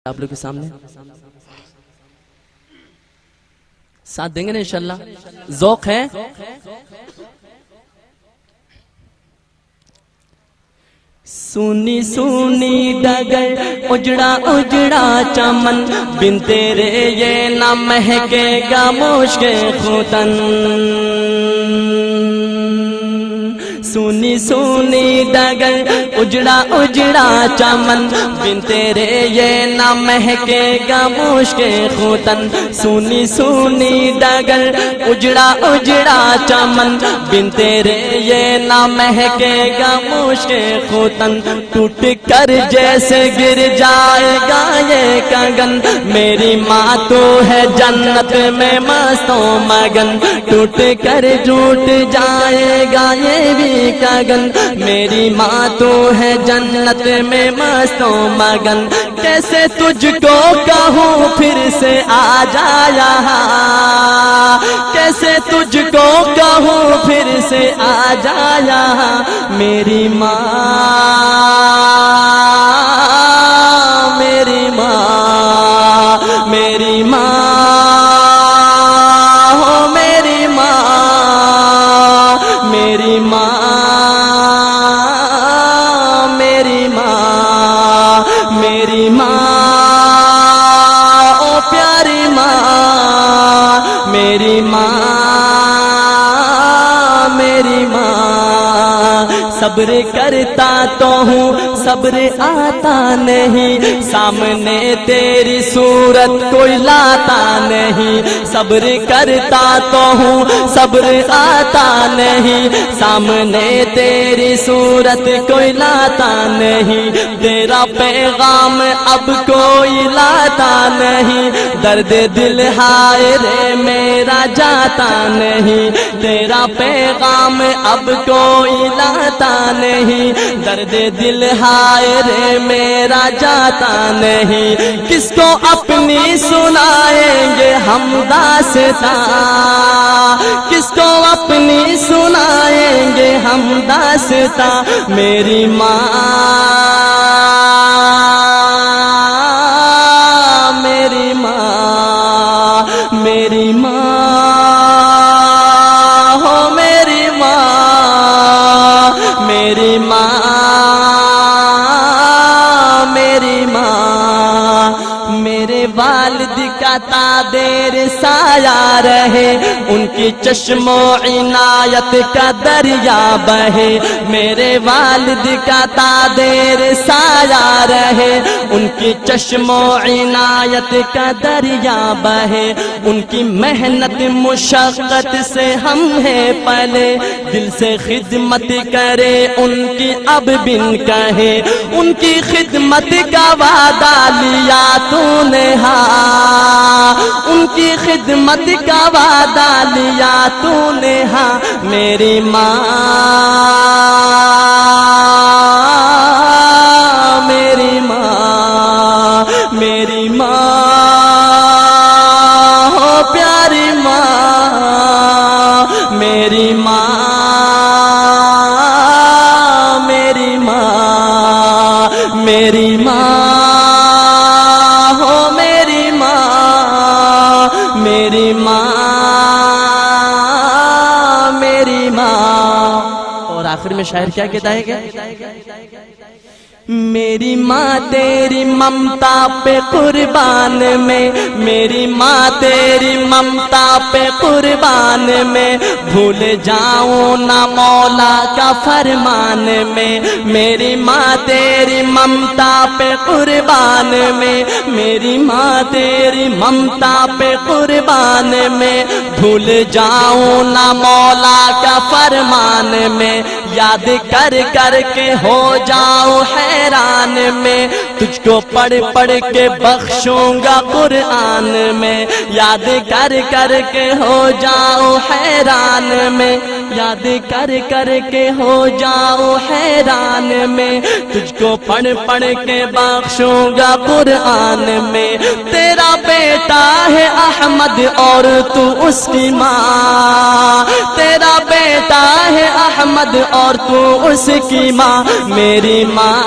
آپ لوگ کے سامنے ساتھ دیں گے نا انشاءاللہ؟ ذوق ہے؟ سونی سونی ڈگر اجڑا اجڑا چمن بن تیرے یہ نہ مہکے گا مشک ختن سونی سونی ڈگر اجڑا اجڑا چمن بن تیرے یہ نہ مہکے گا مشک ختن سونی سونی ڈگر اجڑا اجڑا چمن بن تیرے یہ نہ مہکے گا مشک ختن ٹوٹ کر جیسے گر جائے گا یہ کنگن میری ماں تو ہے جنت میں مست و مگن ٹوٹ کر ٹوٹ جائے گا یہ بھی کنگن میری ماں تو ہے جنت میں مست و مگن کیسے تجھ کو کہوں پھر سے آ جا یہاں کیسے تجھ کو کہوں پھر سے آ جا یہاں میری ماں میری ماں میری ماں ہو میری ماں میری ماں میری ماں میری ماں او پیاری ماں میری ماں میری ماں صبر کرتا تو ہوں صبر آتا نہیں سامنے تیری صورت کوئی لاتا نہیں صبر کرتا تو ہوں صبر آتا نہیں سامنے تیری صورت کوئی لاتا نہیں تیرا پیغام اب کوئی لاتا نہیں درد دل ہائے رے میرا جاتا نہیں تیرا پیغام اب کوئی لاتا نہیں درد دل ہائے رے میرا جاتا نہیں کس کو اپنی سنائیں گے ہم داستاں کس کو اپنی سنائیں گے ہم داستاں میری ماں میری ماں میری ماں ہو میری ماں میری ماں میری ماں میرے والد کا تادیر سایہ رہے ان کی چشم و عنایت کا دریا بہے میرے والد کا تادیر سایہ رہے ان کی چشم و عنایت کا دریا بہے ان کی محنت مشقت سے ہم ہیں پلے دل سے خدمت کرے ان کی اب بن کہے ان کی خدمت کا وعدہ لیا تو نے ہاں ان کی خدمت کا وعدہ لیا تو نے ہاں میری ماں میری ماں میری ماں ہو پیاری ماں میری ماں میری ماں میری ماں ہو میری ماں میری ماں میری ماں اور آخر میں شاعر کیا کہتا ہے کہ میری ماں تیری ممتا پہ قربان میں میری ماں تیری ممتا پہ قربان میں بھول جاؤں نہ مولا کا فرمان میں میری ماں تیری ممتا پہ قربان میں میری ماں تیری ممتا پہ قربان میں بھول جاؤں نہ مولا کا فرمان میں یاد کر کر کے ہو جاؤ حیران میں تجھ کو پڑھ پڑھ کے بخشوں گا قرآن میں یاد کر کر کے ہو جاؤ حیران میں یاد کر کر کے ہو جاؤ حیران میں تجھ کو پڑھ پڑھ کے بخشوں گا قرآن میں تیرا بیٹا ہے احمد اور تو اس کی ماں تیرا بیٹا ہے احمد اور تو اس کی ماں میری ماں